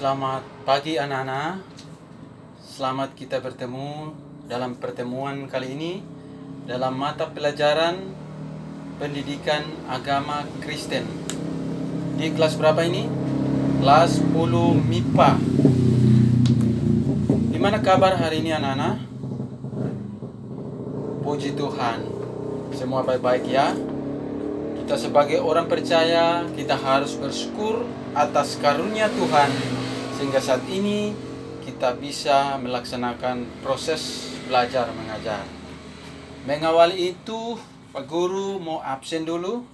Selamat pagi anak-anak. Selamat kita bertemu dalam pertemuan kali ini dalam mata pelajaran pendidikan agama Kristen. Di kelas berapa ini? Kelas 10 MIPA. Gimana kabar hari ini anak-anak? Puji Tuhan, semua baik-baik ya. Kita sebagai orang percaya, kita harus bersyukur atas karunia Tuhan sehingga saat ini kita bisa melaksanakan proses belajar mengajar. Mengawali itu, Pak Guru mau absen dulu.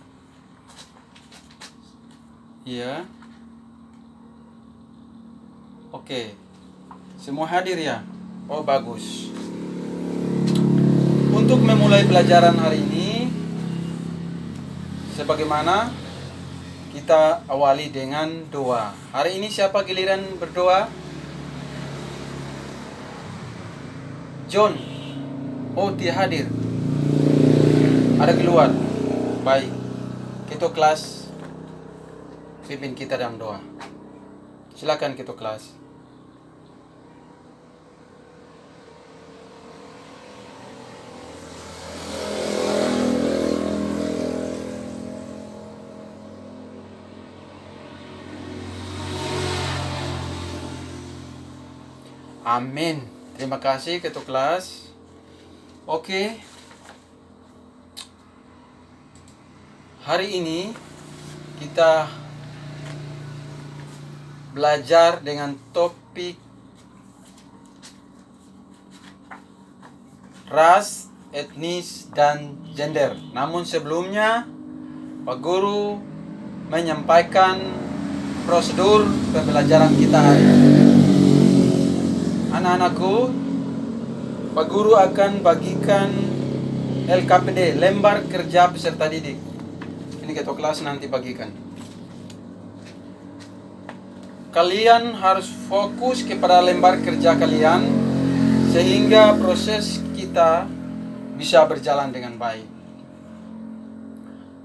Iya. Oke. Semua hadir ya? Oh, bagus. Untuk memulai pelajaran hari ini, sebagaimana kita awali dengan doa. Hari ini siapa giliran berdoa? John. Oh, dia hadir. Ada keluar. Baik. Ketua kelas pimpin kita dalam doa. Silakan ketua kelas. Amin. Terima kasih ketua kelas. Oke. Hari ini kita belajar dengan topik ras, etnis, dan gender. Namun sebelumnya Pak Guru menyampaikan prosedur pembelajaran kita hari ini. Anak-anakku, Pak Guru akan bagikan LKPD, lembar kerja peserta didik. Ini ketua kelas nanti bagikan. Kalian harus fokus kepada lembar kerja kalian sehingga proses kita bisa berjalan dengan baik.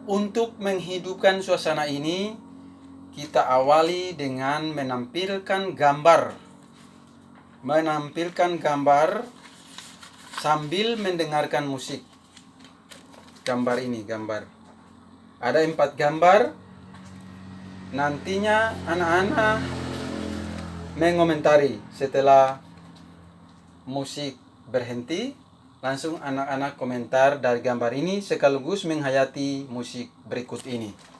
Untuk menghidupkan suasana ini, kita awali dengan menampilkan gambar sambil mendengarkan musik. Gambar ini, ada 4 gambar. Nantinya anak-anak mengomentari setelah musik berhenti. Langsung anak-anak komentar dari gambar ini sekaligus menghayati musik berikut ini.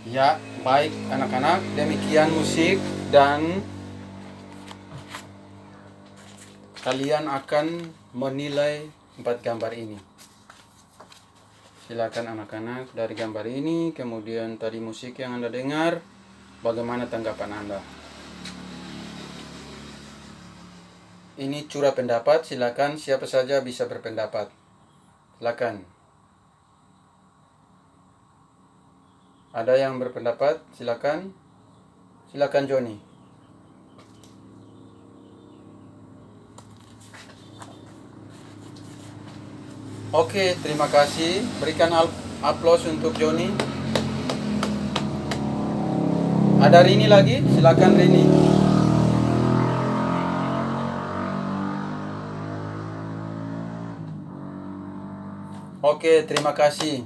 Ya, baik anak-anak, demikian musik dan kalian akan menilai 4 gambar ini. Silakan anak-anak dari gambar ini, kemudian tadi musik yang Anda dengar, bagaimana tanggapan Anda? Ini curah pendapat, silakan siapa saja bisa berpendapat. Silakan. Ada yang berpendapat? Silakan. Silakan Joni. Oke, terima kasih. Berikan aplaus untuk Joni. Ada Rini lagi? Silakan Rini. Oke, terima kasih.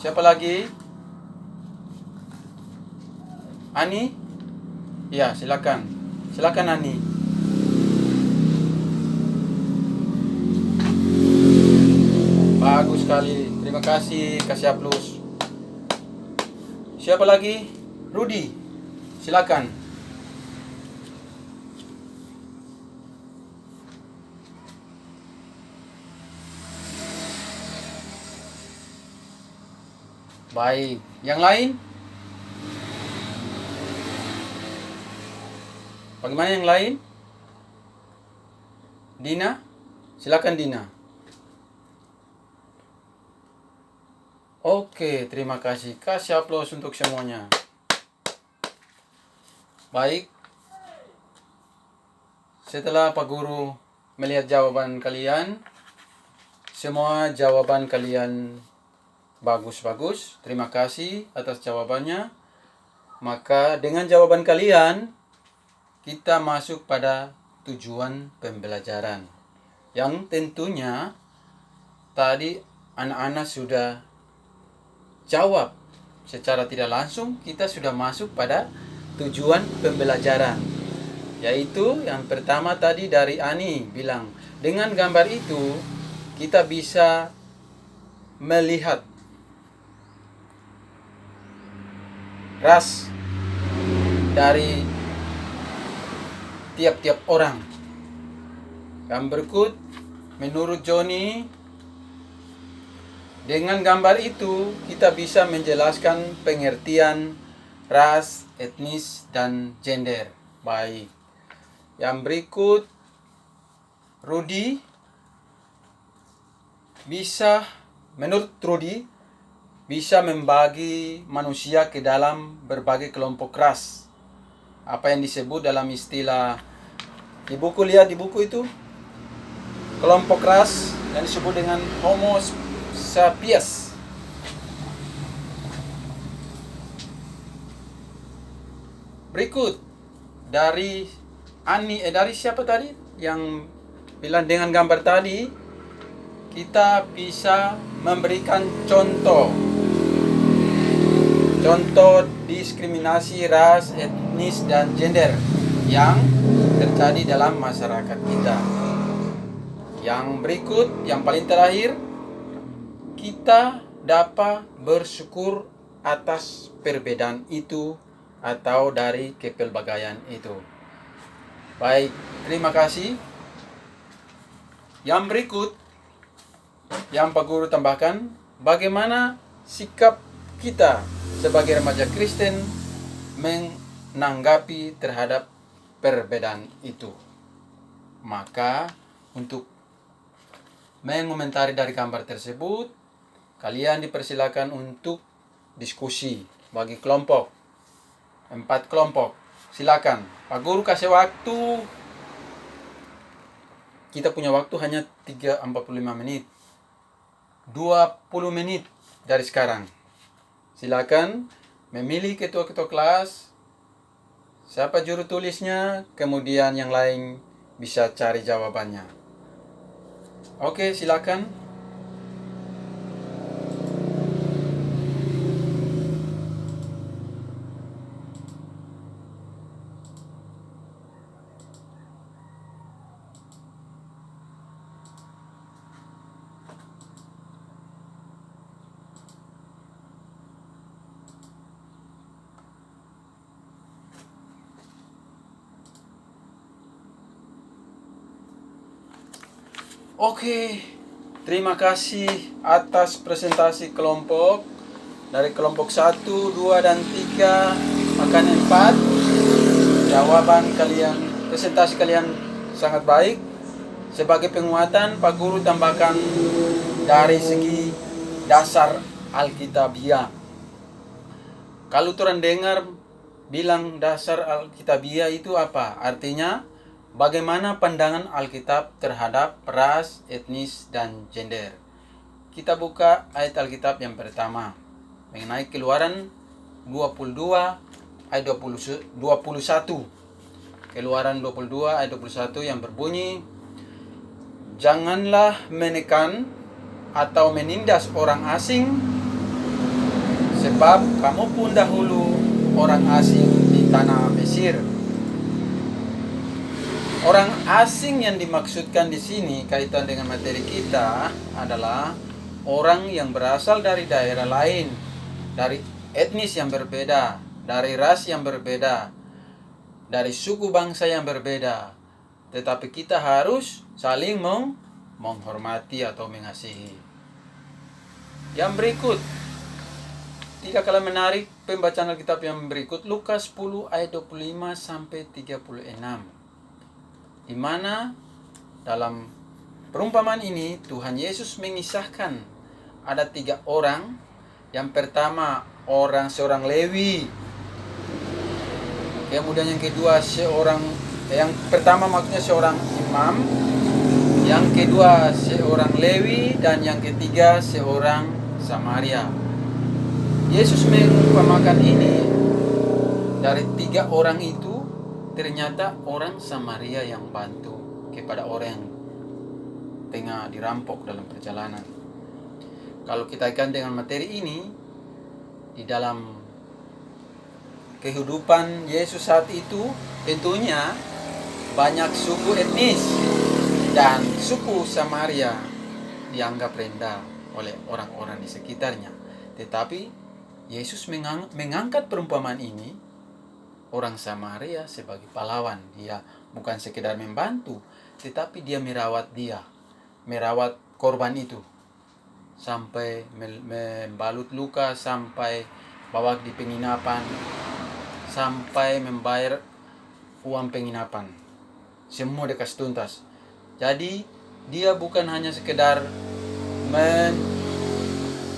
Siapa lagi? Ani? Ya, silakan. Silakan Ani. Bagus sekali. Terima kasih. Kasih aplaus. Siapa lagi? Rudi. Silakan. Baik. Yang lain? Bagaimana yang lain? Dina? Silakan Dina. Oke, terima kasih. Kasih aplaus untuk semuanya. Baik. Setelah Pak Guru melihat jawaban kalian, semua jawaban kalian bagus-bagus. Terima kasih atas jawabannya. Maka dengan jawaban kalian, kita masuk pada tujuan pembelajaran. Yang tentunya tadi anak-anak sudah jawab secara tidak langsung, kita sudah masuk pada tujuan pembelajaran. Yaitu yang pertama tadi dari Ani bilang, dengan gambar itu kita bisa melihat ras dari tiap-tiap orang. Yang berikut, menurut Joni, dengan gambar itu kita bisa menjelaskan pengertian ras, etnis, dan gender. Baik. Yang berikut, Rudi menurut Rudi bisa membagi manusia ke dalam berbagai kelompok ras. Apa yang disebut dalam istilah di buku, lihat di buku itu, kelompok ras yang disebut dengan Homo sapiens. Berikut dari dari siapa tadi yang bilang dengan gambar tadi kita bisa memberikan contoh diskriminasi ras, etnis, dan gender yang terjadi dalam masyarakat kita. Yang berikut, yang paling terakhir, kita dapat bersyukur atas perbedaan itu atau dari kepelbagaian itu. Baik, terima kasih. Yang berikut, yang Pak Guru tambahkan, bagaimana sikap kita sebagai remaja Kristen menanggapi terhadap perbedaan itu. Maka untuk mengomentari dari gambar tersebut, kalian dipersilakan untuk diskusi bagi kelompok. 4 kelompok. Silakan. Pak Guru kasih waktu. Kita punya waktu hanya 45 menit. 20 menit dari sekarang. Silakan memilih ketua-ketua kelas, siapa juru tulisnya, kemudian yang lain bisa cari jawabannya. Oke, silakan. Oke, terima kasih atas presentasi kelompok. Dari kelompok 1, 2, dan 3, bahkan 4. Jawaban kalian, presentasi kalian sangat baik. Sebagai penguatan, Pak Guru tambahkan dari segi dasar Alkitabiah. Kalau orang dengar bilang dasar Alkitabiah itu apa? Artinya bagaimana pandangan Alkitab terhadap ras, etnis, dan gender. Kita buka ayat Alkitab yang pertama mengenai Keluaran 22 ayat 21. Keluaran 22 ayat 21 yang berbunyi, janganlah menekan atau menindas orang asing, sebab kamu pun dahulu orang asing di tanah Mesir. Orang asing yang dimaksudkan di sini kaitan dengan materi kita adalah orang yang berasal dari daerah lain, dari etnis yang berbeda, dari ras yang berbeda, dari suku bangsa yang berbeda. Tetapi kita harus saling menghormati atau mengasihi. Yang berikut, tidak kalah menarik pembacaan Alkitab yang berikut, Lukas 10 ayat 25 sampai 36. Di mana dalam perumpamaan ini Tuhan Yesus mengisahkan ada 3 orang. Yang pertama seorang Lewi. Kemudian yang kedua yang pertama maksudnya seorang imam. Yang kedua seorang Lewi, dan yang ketiga seorang Samaria. Yesus mengumpamakan ini dari 3 orang itu ternyata orang Samaria yang bantu kepada orang yang tengah dirampok dalam perjalanan. Kalau kita kaitkan dengan materi ini, di dalam kehidupan Yesus saat itu, tentunya banyak suku etnis dan suku Samaria dianggap rendah oleh orang-orang di sekitarnya. Tetapi Yesus mengangkat perumpamaan ini, orang Samaria sebagai pahlawan. Dia bukan sekedar membantu, tetapi dia merawat korban itu, sampai membalut luka, sampai bawa di penginapan, sampai membayar uang penginapan. Semua dikasih tuntas. Jadi dia bukan hanya sekedar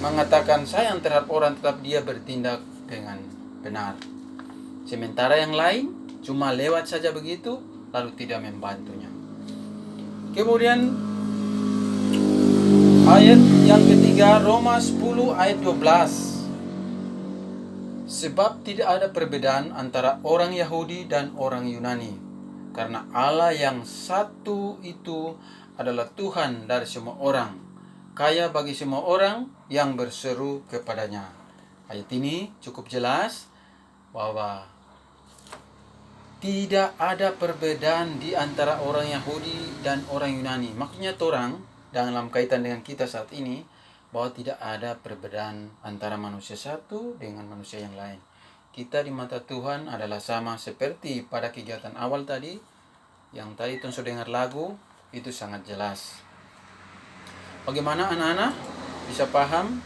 mengatakan sayang terhadap orang, tetap dia bertindak dengan benar. Sementara yang lain cuma lewat saja begitu, lalu tidak membantunya. Kemudian ayat yang ketiga, Roma 10 ayat 12. Sebab tidak ada perbedaan antara orang Yahudi dan orang Yunani, karena Allah yang satu itu adalah Tuhan dari semua orang, kaya bagi semua orang yang berseru kepadanya. Ayat ini cukup jelas bahwa tidak ada perbedaan di antara orang Yahudi dan orang Yunani. Maksudnya orang dalam kaitan dengan kita saat ini, bahwa tidak ada perbedaan antara manusia satu dengan manusia yang lain. Kita di mata Tuhan adalah sama, seperti pada kegiatan awal tadi, yang tadi tuan sudah dengar lagu, itu sangat jelas. Bagaimana anak-anak bisa paham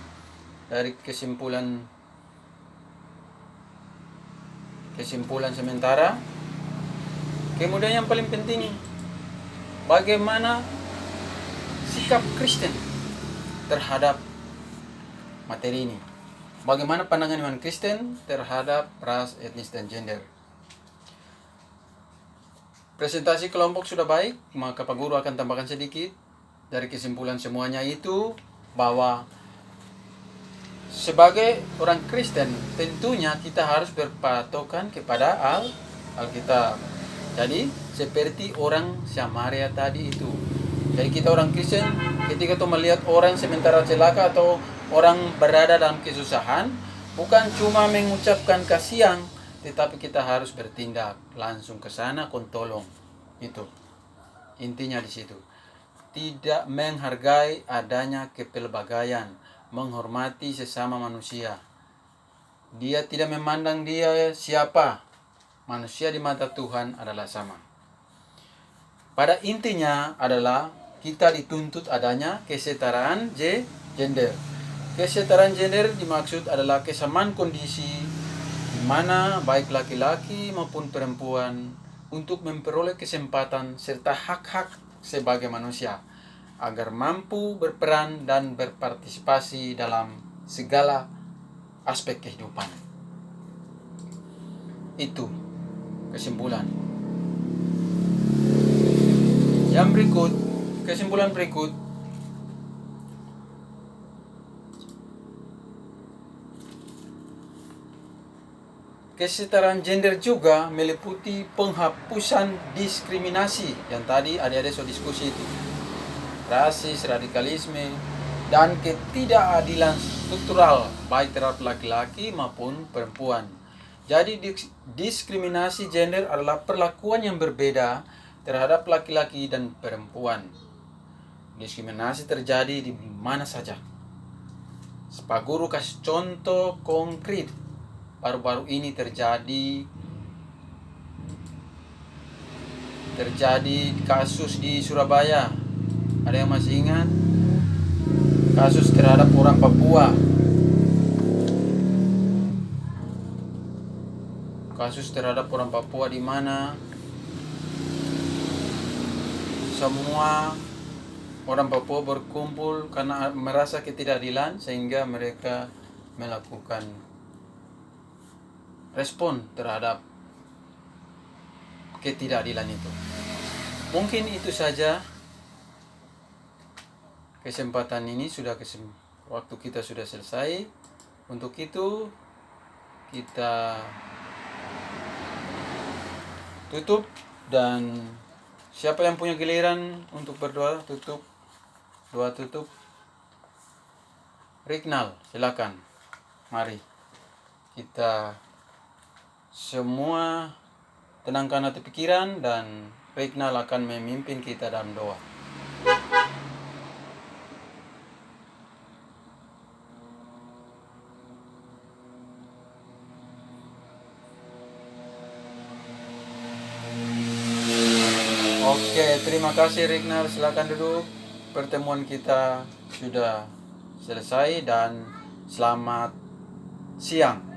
dari kesimpulan sementara? Kemudian yang paling penting, bagaimana sikap Kristen terhadap materi ini? Bagaimana pandangan iman Kristen terhadap ras, etnis, dan gender? Presentasi kelompok sudah baik, maka Pak Guru akan tambahkan sedikit dari kesimpulan semuanya itu, bahwa sebagai orang Kristen tentunya kita harus berpatokan kepada Alkitab. Jadi seperti orang Samaria tadi itu. Jadi kita orang Kristen, ketika kita melihat orang sementara celaka atau orang berada dalam kesusahan, bukan cuma mengucapkan kasihan, tetapi kita harus bertindak langsung ke sana, tolong. Itu intinya di situ. Tidak menghargai adanya kepelbagaian, menghormati sesama manusia. Dia tidak memandang dia siapa. Manusia di mata Tuhan adalah sama. Pada intinya adalah kita dituntut adanya kesetaraan gender. Kesetaraan gender dimaksud adalah kesamaan kondisi di mana baik laki-laki maupun perempuan untuk memperoleh kesempatan serta hak-hak sebagai manusia agar mampu berperan dan berpartisipasi dalam segala aspek kehidupan. Itu kesimpulan. Yang berikut, kesimpulan berikut, kesetaraan gender juga meliputi penghapusan diskriminasi yang tadi adik-adik sudah diskusi itu. Rasis, radikalisme, dan ketidakadilan struktural baik terhadap laki-laki maupun perempuan. Jadi diskriminasi gender adalah perlakuan yang berbeda terhadap laki-laki dan perempuan. Diskriminasi terjadi di mana saja. Pak Guru kasih contoh konkret. Baru-baru ini terjadi kasus di Surabaya. Ada yang masih ingat? Kasus terhadap orang Papua. Kasus terhadap orang Papua di mana semua orang Papua berkumpul karena merasa ketidakadilan sehingga mereka melakukan respon terhadap ketidakadilan itu. Mungkin itu saja kesempatan ini waktu kita sudah selesai. Untuk itu kita tutup, dan siapa yang punya giliran untuk berdoa tutup? Doa tutup. Rignal, silakan. Mari kita semua tenangkan hati pikiran dan Rignal akan memimpin kita dalam doa. Oke, terima kasih Rignal, silakan duduk. Pertemuan kita sudah selesai dan selamat siang.